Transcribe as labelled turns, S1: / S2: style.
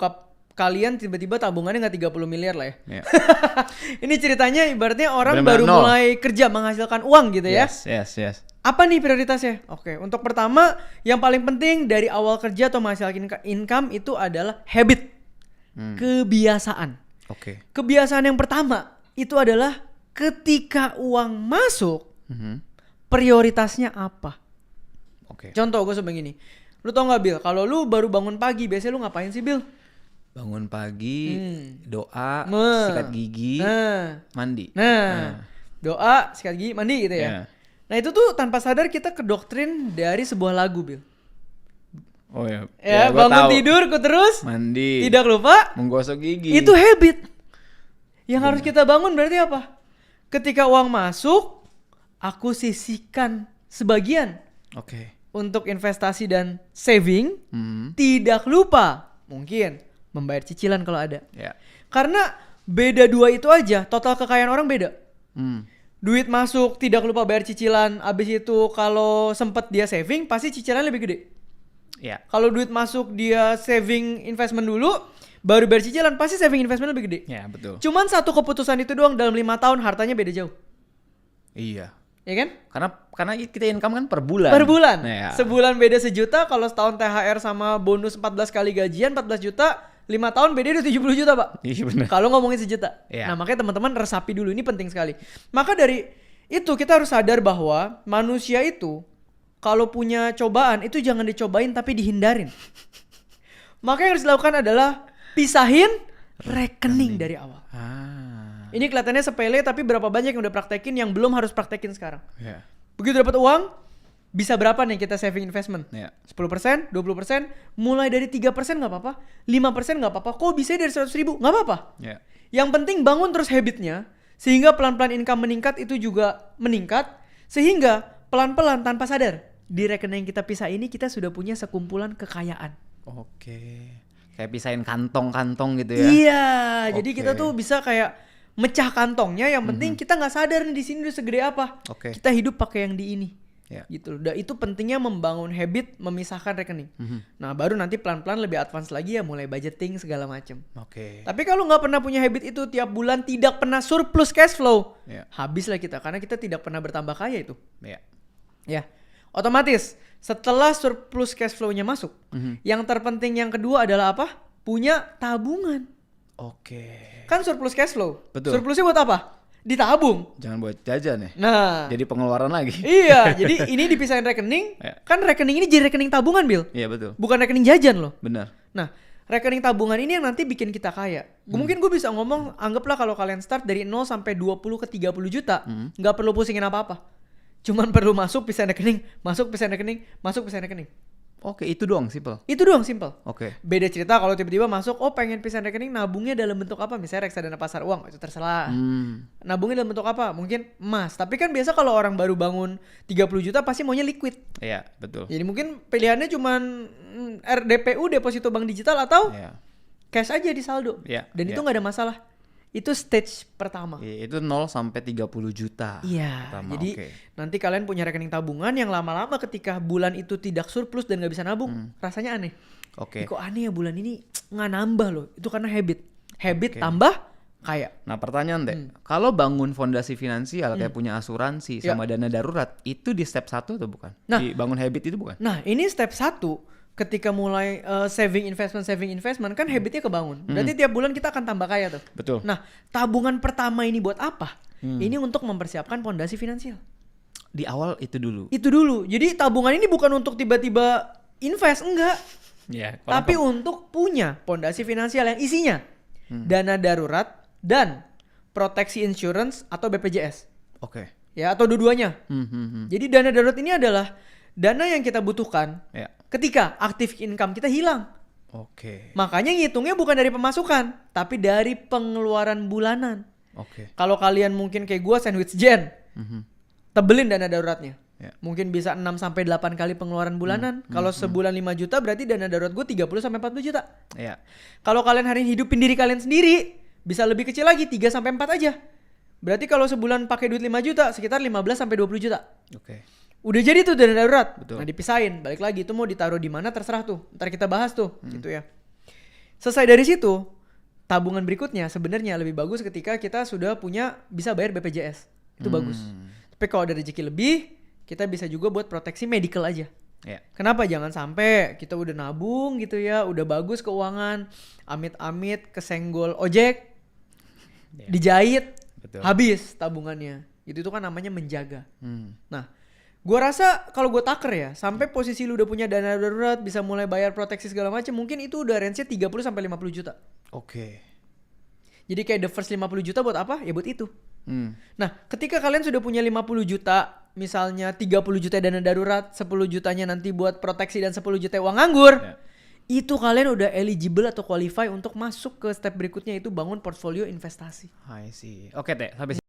S1: bokap kalian tiba-tiba tabungannya nggak 30 miliar lah ya.
S2: Yeah.
S1: Ini ceritanya ibaratnya orang
S2: Benar-benar
S1: baru
S2: nol.
S1: mulai kerja menghasilkan uang gitu ya.
S2: Yes.
S1: Apa nih prioritasnya? Oke, untuk pertama yang paling penting dari awal kerja atau menghasilkan income itu adalah habit. Kebiasaan.
S2: Oke.
S1: Kebiasaan yang pertama itu adalah ketika uang masuk, prioritasnya apa?
S2: Oke.
S1: Contoh gue sebegini. Lu tau gak Bill, kalau lu baru bangun pagi biasanya lu ngapain sih Bill?
S2: Bangun pagi, doa,
S1: Nah.
S2: sikat gigi, mandi.
S1: Doa, sikat gigi, mandi gitu ya.
S2: Yeah.
S1: Nah itu tuh tanpa sadar kita kedoktrin dari sebuah lagu Bill.
S2: Oh ya.
S1: Ya,
S2: gua
S1: bangun
S2: tahu.
S1: tidur, ku terus
S2: Mandi.
S1: tidak lupa
S2: Menggosok gigi.
S1: itu habit. Yang harus kita bangun berarti apa? Ketika uang masuk, aku sisihkan sebagian
S2: Oke.
S1: untuk investasi dan saving. Tidak lupa mungkin membayar cicilan kalau ada.
S2: Ya.
S1: Karena beda dua itu aja, total kekayaan orang beda. Duit masuk tidak lupa bayar cicilan, abis itu kalau sempet dia saving pasti cicilan lebih gede.
S2: Ya.
S1: Kalau duit masuk dia saving investment dulu, baru bayar cicilan pasti saving investment lebih gede.
S2: Ya, betul.
S1: Cuman satu keputusan itu doang dalam 5 tahun hartanya beda jauh.
S2: Iya.
S1: Ya kan?
S2: Karena kita income kan per bulan.
S1: Per bulan.
S2: Ya.
S1: Sebulan beda sejuta, kalau setahun THR sama bonus 14 kali gajian 14 juta, 5 tahun beda udah 70 juta, Pak.
S2: Iya benar.
S1: Kalau ngomongin sejuta.
S2: Iya.
S1: Nah, makanya teman-teman resapi dulu, ini penting sekali. Maka dari itu kita harus sadar bahwa manusia itu kalau punya cobaan itu jangan dicobain tapi dihindarin. Maka yang harus dilakukan adalah pisahin rekening dari awal. Ini kelihatannya sepele tapi berapa banyak yang udah praktekin yang belum harus praktekin sekarang.
S2: Ya.
S1: Begitu dapat uang, bisa berapa nih kita saving investment?
S2: Ya.
S1: 10%, 20%, mulai dari 3% gak apa-apa, 5% gak apa-apa, kok bisa dari 100 ribu? Gak apa-apa.
S2: Ya.
S1: Yang penting bangun terus habitnya, sehingga pelan-pelan income meningkat itu juga meningkat, sehingga pelan-pelan tanpa sadar, di rekening kita pisah ini kita sudah punya sekumpulan kekayaan.
S2: Oke. Kayak pisahin kantong-kantong gitu ya.
S1: Iya, jadi
S2: Oke.
S1: kita tuh bisa kayak mecah kantongnya, yang penting kita nggak sadar nih di sini udah segede apa.
S2: Oke.
S1: Kita hidup pakai yang di ini.
S2: Ya.
S1: Gitu loh. Dan itu pentingnya membangun habit memisahkan rekening. Nah, baru nanti pelan-pelan lebih advance lagi ya mulai budgeting segala macem.
S2: Oke.
S1: Tapi kalau nggak pernah punya habit itu tiap bulan tidak pernah surplus cash flow,
S2: Ya.
S1: habislah kita karena kita tidak pernah bertambah kaya itu.
S2: Ya.
S1: Ya, otomatis setelah surplus cash flow-nya masuk, yang terpenting yang kedua adalah apa? Punya tabungan.
S2: Oke.
S1: Kan surplus cash flow.
S2: Betul.
S1: Surplusnya buat apa? Ditabung.
S2: Jangan buat jajan ya.
S1: Nah,
S2: Jadi pengeluaran lagi.
S1: iya, jadi ini dipisahin rekening.
S2: Ya.
S1: Kan rekening ini jadi rekening tabungan, Bill.
S2: Iya betul.
S1: Bukan rekening jajan loh.
S2: Benar.
S1: Nah, rekening tabungan ini yang nanti bikin kita kaya. Mungkin gue bisa ngomong, anggaplah kalau kalian start dari 0 sampai 20 ke 30 juta, nggak perlu pusingin apa-apa. Cuman perlu masuk pisahin rekening, masuk pisahin rekening, masuk pisahin rekening.
S2: Oke, itu doang simple.
S1: Itu doang, simple.
S2: Oke.
S1: Beda cerita kalau tiba-tiba masuk, oh pengen pisahin rekening, nabungnya dalam bentuk apa? Misalnya reksadana pasar uang, itu terserah. Nabungnya dalam bentuk apa? Mungkin emas. Tapi kan biasa kalau orang baru bangun 30 juta pasti maunya liquid.
S2: Iya, betul.
S1: Jadi mungkin pilihannya cuman RDPU, deposito bank digital, atau
S2: Iya.
S1: cash aja di saldo.
S2: Iya,
S1: Dan itu
S2: iya.
S1: nggak ada masalah. Itu stage pertama.
S2: Iya, itu 0 sampai 30 juta.
S1: Iya,
S2: Pertama,
S1: jadi
S2: oke.
S1: nanti kalian punya rekening tabungan yang lama-lama ketika bulan itu tidak surplus dan nggak bisa nabung, rasanya aneh.
S2: Oke.
S1: Ih, kok aneh ya bulan ini nggak nambah loh. Itu karena habit.
S2: Oke.
S1: Habit tambah kaya.
S2: Nah pertanyaan deh, kalau bangun fondasi finansial kayak punya asuransi
S1: Ya.
S2: sama dana darurat, itu di step 1 atau bukan?
S1: Nah.
S2: Di bangun habit itu bukan?
S1: Nah, ini step 1. Ketika mulai saving investment kan habitnya kebangun. Berarti tiap bulan kita akan tambah kaya tuh.
S2: Betul.
S1: Nah, tabungan pertama ini buat apa? Ini untuk mempersiapkan fondasi finansial.
S2: Di awal itu dulu.
S1: Itu dulu. Jadi tabungan ini bukan untuk tiba-tiba invest, enggak.
S2: Ya,
S1: Tapi untuk punya fondasi finansial yang isinya dana darurat dan proteksi insurance atau BPJS.
S2: Oke.
S1: Ya, atau dua-duanya. Jadi dana darurat ini adalah dana yang kita butuhkan
S2: Ya.
S1: ketika aktif income kita hilang.
S2: Oke.
S1: Makanya ngitungnya bukan dari pemasukan, tapi dari pengeluaran bulanan.
S2: Oke.
S1: Kalau kalian mungkin kayak gua sandwich gen, tebelin dana daruratnya.
S2: Ya.
S1: Mungkin bisa 6 sampai 8 kali pengeluaran bulanan. Kalau sebulan 5 juta berarti dana darurat gue 30 sampai 40 juta.
S2: Ya.
S1: Kalau kalian hari ini hidupin diri kalian sendiri, bisa lebih kecil lagi 3 sampai 4 aja. Berarti kalau sebulan pakai duit 5 juta, sekitar 15 sampai 20 juta.
S2: Oke.
S1: Udah jadi tuh dana darurat.
S2: Betul.
S1: Nah, dipisahin. Balik lagi itu mau ditaruh di mana terserah tuh. Ntar kita bahas tuh, gitu ya. Selesai dari situ, tabungan berikutnya sebenarnya lebih bagus ketika kita sudah bisa bayar BPJS. Itu bagus. Tapi kalau ada rezeki lebih, kita bisa juga buat proteksi medical aja.
S2: Ya.
S1: Kenapa jangan sampai kita udah nabung gitu ya, udah bagus keuangan, amit-amit kesenggol ojek, dijahit,
S2: Betul.
S1: habis tabungannya. Itu kan namanya menjaga. Nah, gua rasa kalau gue taker ya, sampai posisi lu udah punya dana darurat, bisa mulai bayar proteksi segala macam, mungkin itu udah range-nya 30 sampai 50 juta.
S2: Oke.
S1: Jadi kayak the first 50 juta buat apa? Ya buat itu. Nah, ketika kalian sudah punya 50 juta, misalnya 30 juta dana darurat, 10 jutanya nanti buat proteksi dan 10 juta uang nganggur, itu kalian udah eligible atau qualify untuk masuk ke step berikutnya, itu bangun portfolio investasi.
S2: I see. Oke, Teh, sampai